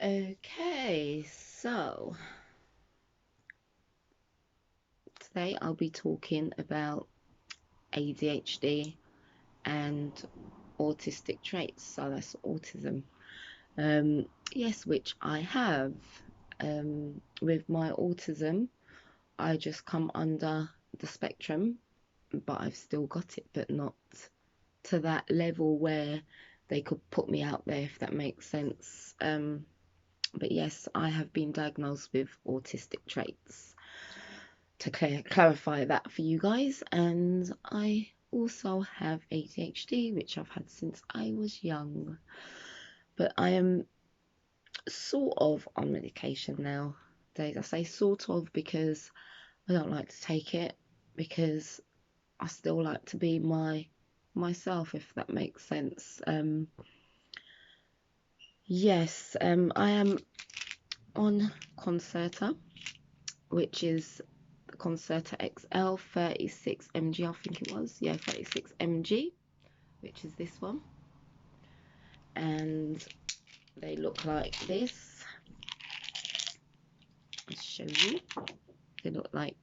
Okay, so today I'll be talking about ADHD and autistic traits. So that's autism. Yes, which I have. With my autism, I just come under the spectrum, but I've still got it, but not to that level where they could put me out there, if that makes sense. But yes, I have been diagnosed with autistic traits, to clarify that for you guys. And I also have ADHD, which I've had since I was young. But I am sort of on medication nowadays. I say sort of because I don't like to take it, because I still like to be myself, if that makes sense. Yes, I am on Concerta, which is the Concerta XL 36 mg, I think it was. Yeah, 36 mg, which is this one. And they look like this. I'll show you. They look like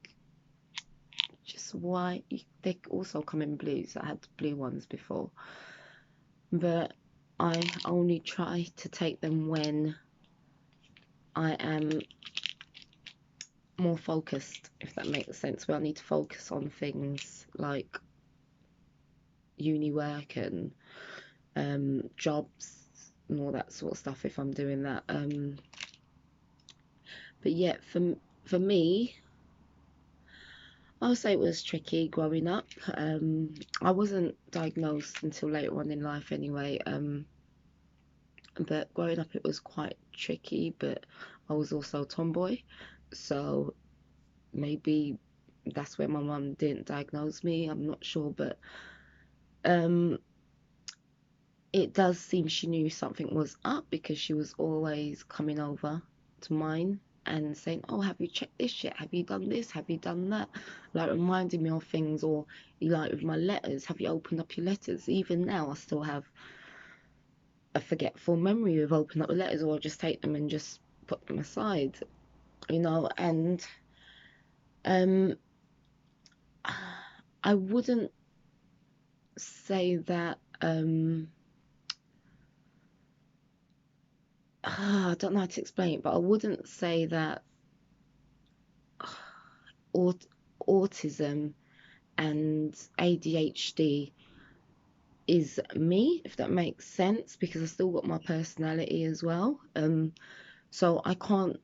just white. They also come in blues. I had blue ones before. But I only try to take them when I am more focused, if that makes sense, where I need to focus on things like uni work and jobs and all that sort of stuff, if I'm doing that. But yeah, for me, I would say it was tricky growing up. I wasn't diagnosed until later on in life anyway. But growing up it was quite tricky, but I was also a tomboy, so maybe that's where my mum didn't diagnose me. I'm not sure, but um, it does seem she knew something was up, because she was always coming over to mine and saying, oh, have you checked this yet? Have you done this? Have you done that? Like reminding me of things. Or like with my letters, have you opened up your letters? Even now I still have a forgetful memory of opening up the letters, or I just take them and just put them aside, and um I wouldn't say that I don't know how to explain it, but I wouldn't say that aut autism and ADHD is me, if that makes sense, because I still got my personality as well. So I can't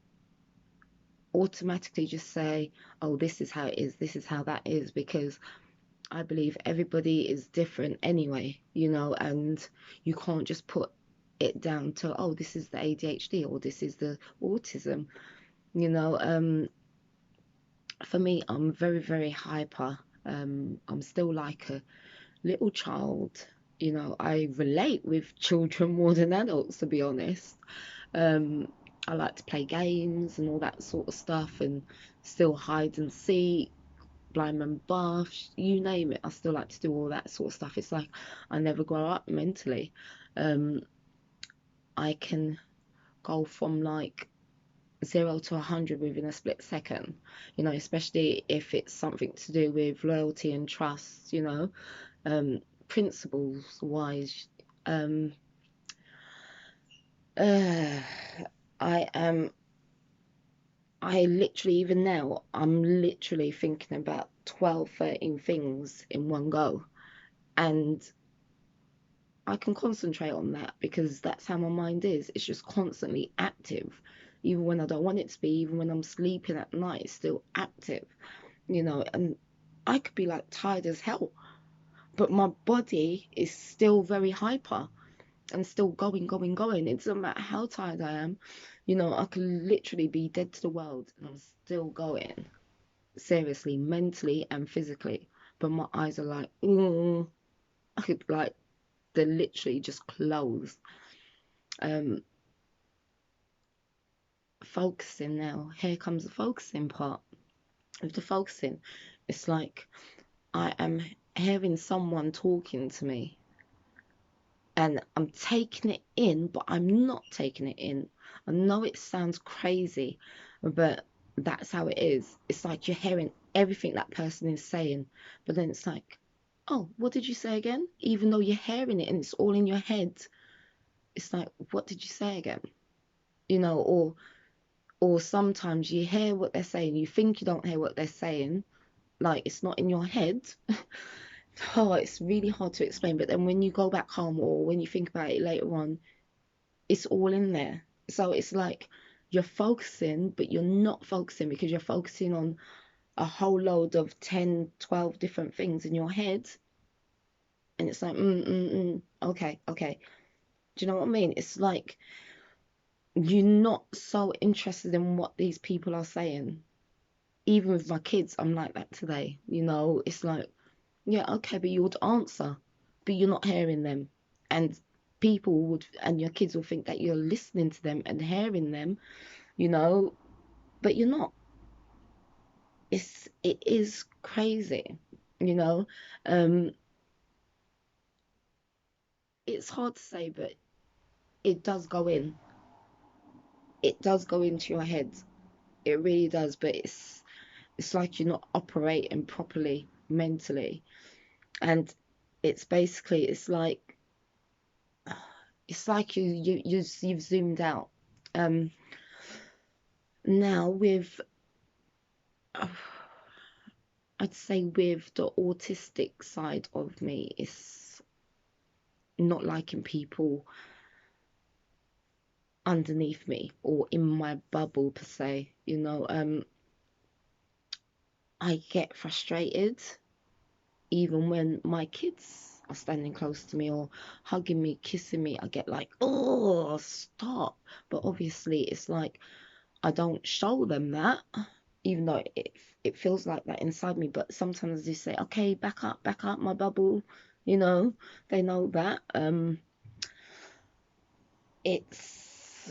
automatically just say, oh, this is how it is, this is how that is, because I believe everybody is different anyway, and you can't just put it down to, oh, this is the ADHD or this is the autism, you know. For me, I'm very, very hyper. I'm still like a little child. I relate with children more than adults, to be honest. Um, I like to play games and all that sort of stuff, and still hide and seek, blind man bath, you name it. I still like to do all that sort of stuff. It's like I never grow up mentally. Um, I can go from like 0 to 100 within a split second, especially if it's something to do with loyalty and trust, principles wise. Um, uh, I am, I literally, even now, I'm literally thinking about 12, 13 things in one go. And I can concentrate on that because that's how my mind is. It's just constantly active. Even when I don't want it to be, even when I'm sleeping at night, it's still active, and I could be like tired as hell, but my body is still very hyper and still going, going, going. It doesn't matter how tired I am, I could literally be dead to the world and I'm still going, seriously, mentally and physically. But my eyes are like, I could like, they're literally just closed. Um, Focusing now. Here comes the focusing part. With the focusing, it's like I am hearing someone talking to me, and I'm taking it in, but I'm not taking it in. I know it sounds crazy, but that's how it is. It's like you're hearing everything that person is saying, but then it's like, oh, what did you say again? Even though you're hearing it and it's all in your head, it's like, what did you say again? You know, or sometimes you hear what they're saying, you think you don't hear what they're saying, like it's not in your head. Oh, it's really hard to explain. But then when you go back home or when you think about it later on, it's all in there. So it's like you're focusing, but you're not focusing because you're focusing on a whole load of 10, 12 different things in your head. And it's like, okay, okay. Do you know what I mean? It's like you're not so interested in what these people are saying. Even with my kids, I'm like that today. You know, it's like, yeah, okay, but you would answer, but you're not hearing them. And people would, and your kids will think that you're listening to them and hearing them, you know, but you're not. It is crazy, you know. Um, it's hard to say, but it does go in. It does go into your head. It really does, but it's like you're not operating properly mentally. And it's basically it's like you've zoomed out. Um, Now with I'd say with the autistic side of me, it's not liking people underneath me or in my bubble per se. You know, I get frustrated even when my kids are standing close to me or hugging me, kissing me. I get like, oh, stop. But obviously, it's like I don't show them that, even though it feels like that inside me. But sometimes they say, okay, back up, my bubble. You know, they know that. It's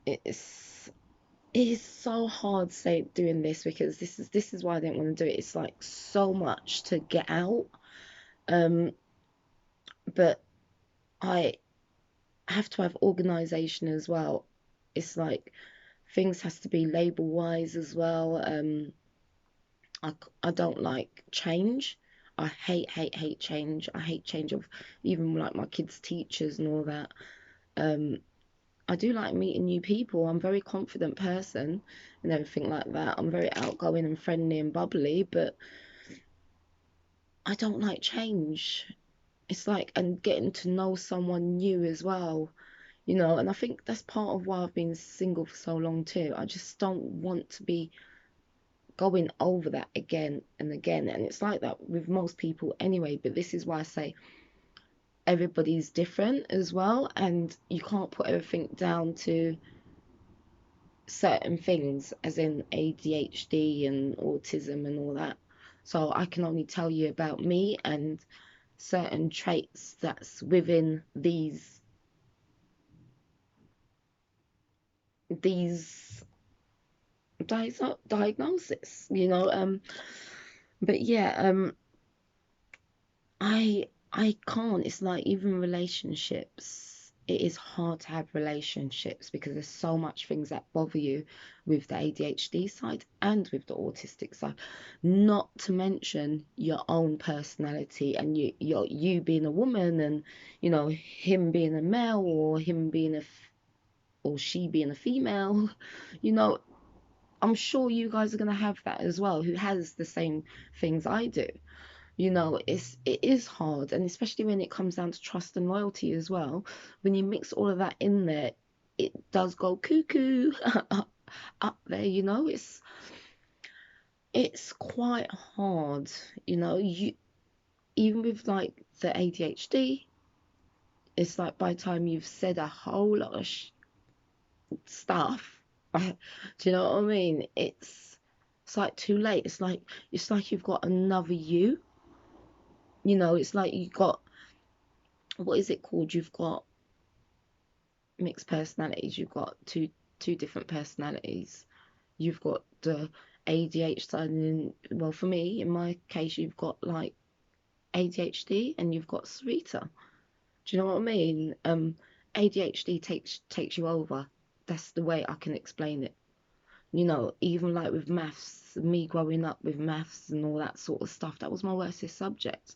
it's it is so hard say doing this because this is why I don't want to do it. It's like so much to get out. Um, but I have to have organization as well. It's like things has to be label wise as well. I don't like change. I hate change. I hate change of even like my kids' teachers and all that. Um, I do like meeting new people. I'm a very confident person and everything like that. I'm very outgoing and friendly and bubbly, but I don't like change. It's like, and getting to know someone new as well, you know, and I think that's part of why I've been single for so long too. I just don't want to be going over that again and again. And it's like that with most people anyway, but this is why I say everybody's different as well, and you can't put everything down to certain things, as in ADHD and autism and all that. So I can only tell you about me and certain traits that's within these diagnosis, you know. But yeah, I can't. It's like even relationships. It is hard to have relationships because there's so much things that bother you with the ADHD side and with the autistic side. Not to mention your own personality and you being a woman and you know him being a male or him being or she being a female. You know, I'm sure you guys are gonna have that as well. Who has the same things I do? You know, it is hard, and especially when it comes down to trust and loyalty as well. When you mix all of that in there, it does go cuckoo up there. You know, it's quite hard. You know, you even with like the ADHD, it's like by the time you've said a whole lot of stuff, do you know what I mean? It's like too late. It's like you've got another you. You know, it's like you got, what is it called? You've got mixed personalities. You've got two different personalities. You've got the ADHD side, and well, for me, in my case, you've got like ADHD, and you've got Sarita. Do you know what I mean? ADHD takes you over. That's the way I can explain it. You know, even like with maths, me growing up with maths and all that sort of stuff, that was my worstest subject.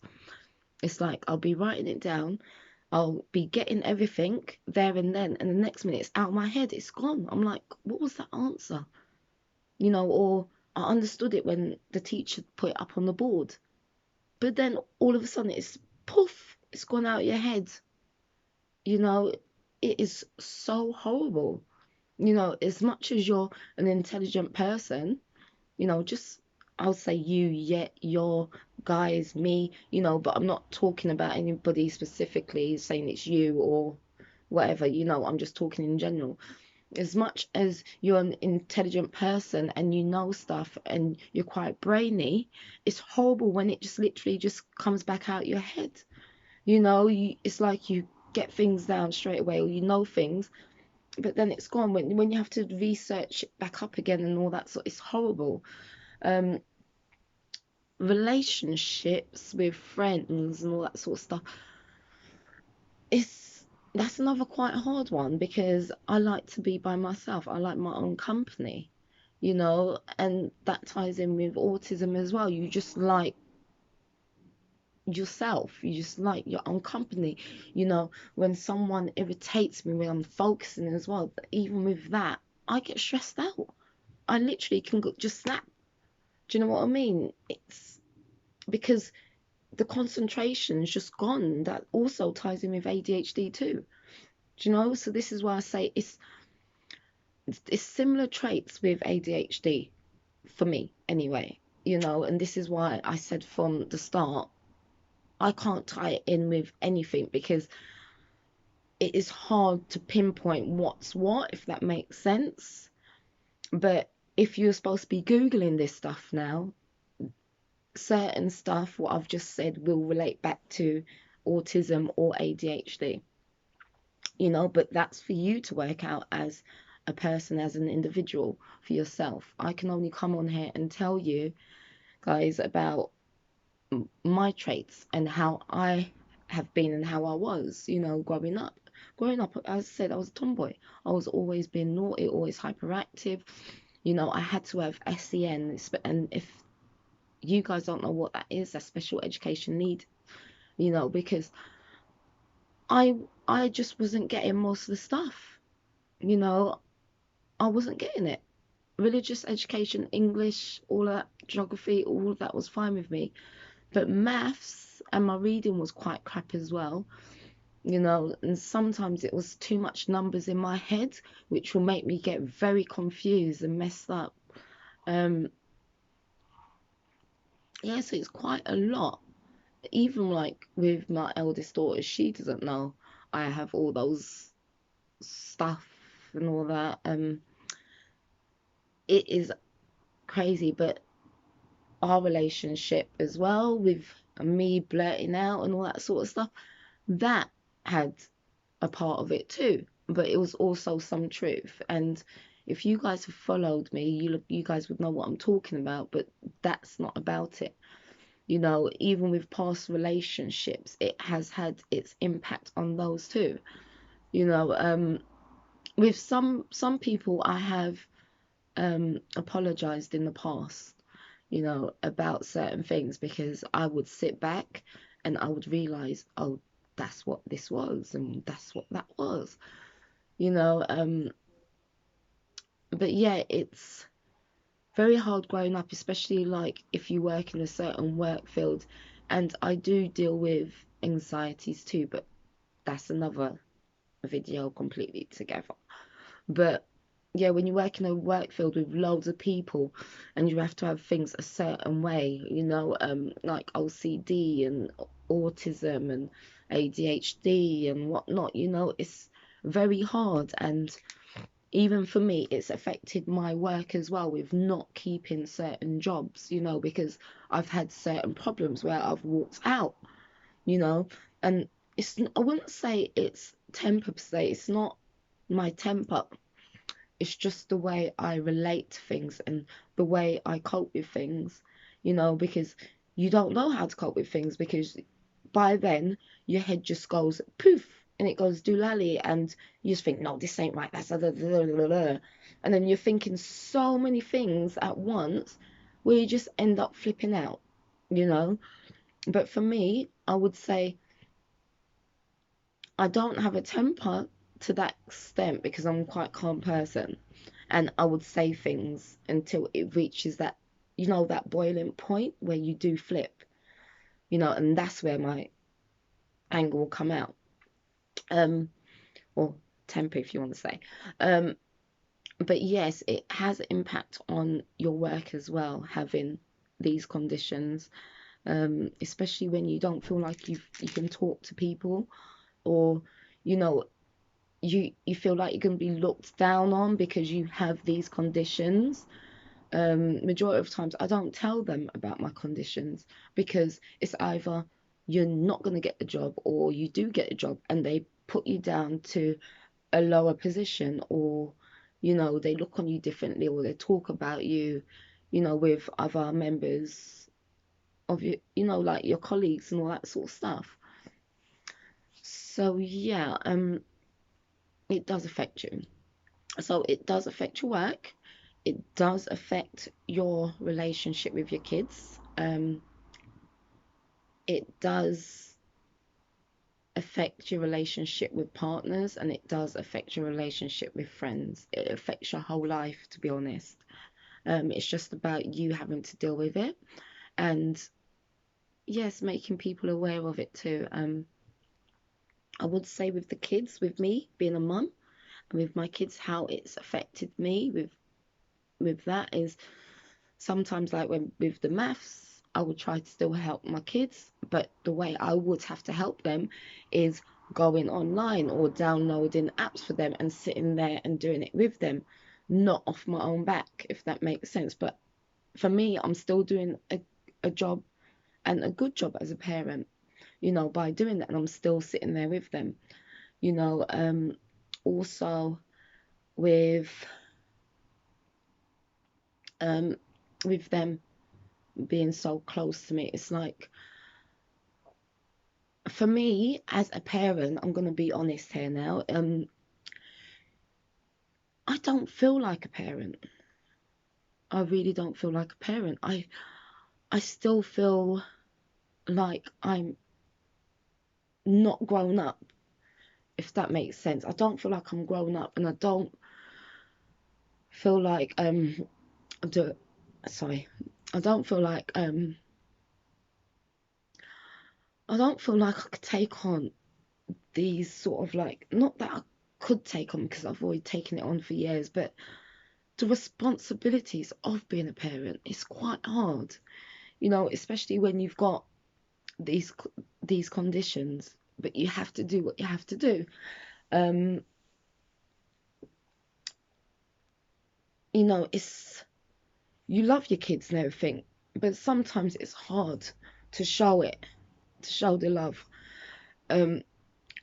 It's like I'll be writing it down, I'll be getting everything there and then, and the next minute it's out of my head, it's gone. I'm like, what was that answer? You know, or I understood it when the teacher put it up on the board, but then all of a sudden it's poof, it's gone out of your head. You know, it is so horrible. You know, as much as you're an intelligent person, you know, just I'll say you, yeah, your guys, me, you know, but I'm not talking about anybody specifically saying it's you or whatever, you know, I'm just talking in general. As much as you're an intelligent person and you know stuff and you're quite brainy, it's horrible when it just literally just comes back out your head. You know, it's like you get things down straight away or you know things, but then it's gone when you have to research it back up again and all that. So it's horrible. um Relationships with friends and all that sort of stuff, it's that's another quite hard one because I like to be by myself. I like my own company, you know, and that ties in with autism as well. You just like yourself, you just like your own company. You know, when someone irritates me when I'm focusing as well, even with that, I get stressed out. I literally can just snap. Do you know what I mean? It's because the concentration's just gone. That also ties in with ADHD too. Do you know? So this is why I say it's similar traits with ADHD for me anyway. You know, and this is why I said from the start I can't tie it in with anything because it is hard to pinpoint what's what, if that makes sense. But if you're supposed to be Googling this stuff now, certain stuff, what I've just said, will relate back to autism or ADHD, you know, but that's for you to work out as a person, as an individual for yourself. I can only come on here and tell you guys about my traits and how I have been and how I was, you know, growing up. Growing up, as I said, I was a tomboy. I was always being naughty, always hyperactive. You know, I had to have SEN, and if you guys don't know what that is, that's special education need, you know, because I I just wasn't getting most of the stuff, you know, I wasn't getting it. Religious education, English, all that, geography, all of that was fine with me. But maths and my reading was quite crap as well, you know, and sometimes it was too much numbers in my head, which will make me get very confused and messed up. Um, yeah, so it's quite a lot. Even like with my eldest daughter, she doesn't know I have all those stuff and all that. It is crazy, but our relationship as well with me blurting out and all that sort of stuff, that had a part of it too, but it was also some truth. And if you guys have followed me, you guys would know what I'm talking about, but that's not about it. You know, even with past relationships, it has had its impact on those too. You know, with some people I have apologized in the past, you know, about certain things because I would sit back and I would realize, oh, that's what this was and that's what that was, you know. But yeah, it's very hard growing up, especially like if you work in a certain work field. And I do deal with anxieties too, but that's another video completely together. But yeah, when you work in a work field with loads of people and you have to have things a certain way, you know, like OCD and autism and ADHD and whatnot, you know, it's very hard. And even for me, it's affected my work as well with not keeping certain jobs, you know, because I've had certain problems where I've walked out, you know, and I wouldn't say it's temper per se, it's not my temper, it's just the way I relate to things and the way I cope with things, you know, because you don't know how to cope with things because by then your head just goes poof and it goes doolally, and you just think, no, this ain't right, that's da, da, da, da, da. And then you're thinking so many things at once where you just end up flipping out, you know. But for me, I would say I don't have a temper to that extent because I'm quite a calm person, and I would say things until it reaches that, you know, that boiling point where you do flip, you know, and that's where my anger will come out. Or temper, if you want to say. Um, but yes, it has impact on your work as well, having these conditions, especially when you don't feel like you can talk to people, or you know, you feel like you're going to be looked down on because you have these conditions. Majority of times I don't tell them about my conditions because it's either you're not going to get the job or you do get a job and they put you down to a lower position, or you know, they look on you differently, or they talk about you, you know, with other members of your, you know, like your colleagues and all that sort of stuff. So yeah, it does affect you. So it does affect your work. It does affect your relationship with your kids. It does affect your relationship with partners, and it does affect your relationship with friends. It affects your whole life, to be honest. It's just about you having to deal with it, and yes, making people aware of it too. I would say with the kids, with me being a mum, and with my kids, how it's affected me with that is sometimes, like when with the maths, I would try to still help my kids, but the way I would have to help them is going online or downloading apps for them and sitting there and doing it with them, not off my own back, if that makes sense. But for me, I'm still doing a job, and a good job as a parent, you know, by doing that, and I'm still sitting there with them, you know. Also with um with them being so close to me, it's like, for me as a parent, I'm gonna be honest here now, I don't feel like a parent. I really don't feel like a parent. I still feel like I'm not grown up, if that makes sense. I don't feel like I'm grown up, and I don't feel like do sorry. I don't feel like I don't feel like I could take on these sort of, like, not that I could take on because I've already taken it on for years, but the responsibilities of being a parent is quite hard, you know, especially when you've got these these conditions, but you have to do what you have to do. Um, you know, it's, you love your kids and everything, but sometimes it's hard to show it, to show the love. Um,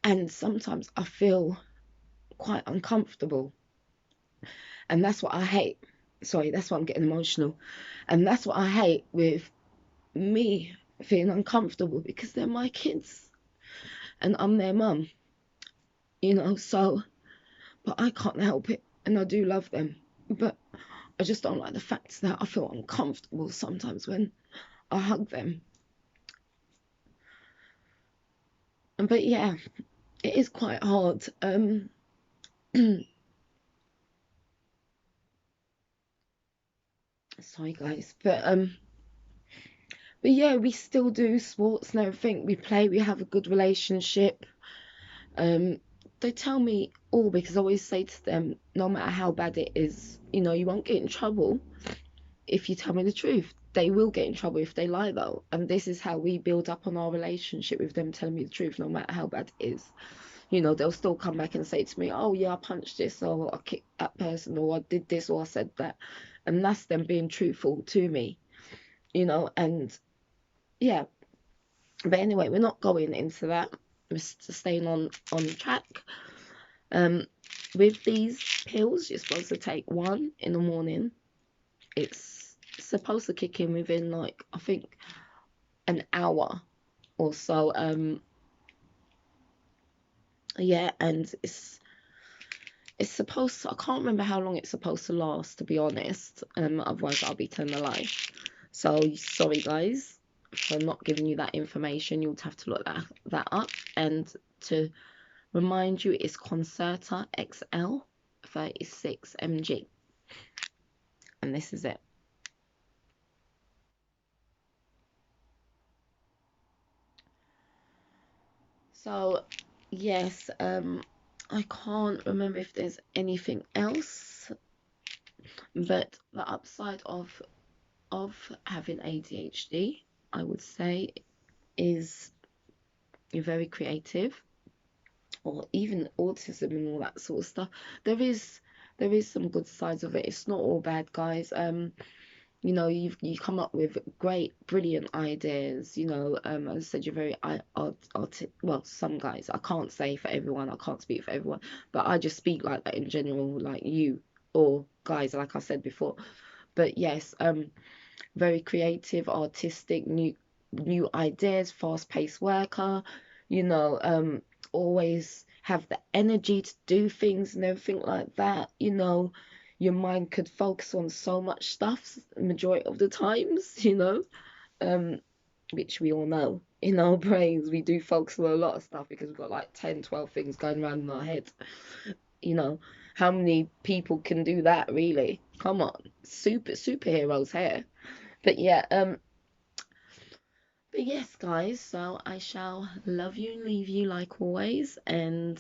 and sometimes I feel quite uncomfortable, and that's what I hate. Sorry, that's why I'm getting emotional, and that's what I hate with me feeling uncomfortable, because they're my kids and I'm their mum, you know. So, but I can't help it, and I do love them, but I just don't like the fact that I feel uncomfortable sometimes when I hug them. But yeah, it is quite hard. Sorry guys, but yeah, we still do sports and everything. We play, we have a good relationship. Um, they tell me all, because I always say to them, no matter how bad it is, you know, you won't get in trouble if you tell me the truth. They will get in trouble if they lie, though. And this is how we build up on our relationship, with them telling me the truth, no matter how bad it is. You know, they'll still come back and say to me, oh, yeah, I punched this, or I kicked that person, or I did this, or I said that. And that's them being truthful to me, you know, and yeah. But anyway, we're not going into that. We're staying on track. Um, with these pills, you're supposed to take one in the morning. It's supposed to kick in within, like, I think an hour also. Yeah, and it's supposed to, I can't remember how long it's supposed to last, to be honest. Otherwise I'll be telling a lie. So sorry guys for not giving you that information. You'll have to look that up. And to remind you, it's Concerta XL 36 mg, and this is it. So yes, I can't remember if there's anything else, but the upside of having ADHD, I would say, is you're very creative, or even autism and all that sort of stuff. There is some good sides of it. It's not all bad, guys. You know, you come up with great, brilliant ideas. You know, as I said, you're very well, some guys. I can't say for everyone. I can't speak for everyone, but I just speak like that in general, like you or guys, like I said before. But yes, very creative, artistic, new ideas, fast-paced worker, you know, always have the energy to do things and everything like that, you know. Your mind could focus on so much stuff majority of the times, you know, um, which we all know. In our brains, we do focus on a lot of stuff because we've got like 10, 12 things going around in our head, you know. How many people can do that, really? Come on, superheroes here. But yeah, but yes, guys, so I shall love you and leave you like always, and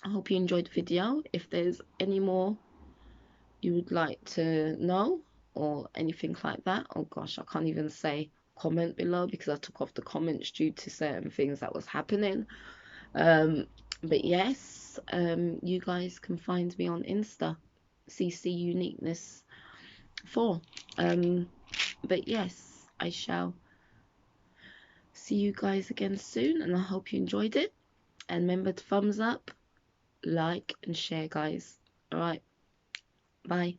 I hope you enjoyed the video. If there's any more you would like to know or anything like that, oh gosh, I can't even say comment below because I took off the comments due to certain things that was happening. Um, but yes, you guys can find me on Insta, CC Uniqueness 4. But yes, I shall see you guys again soon, and I hope you enjoyed it. And remember to thumbs up, like, and share, guys. All right, bye.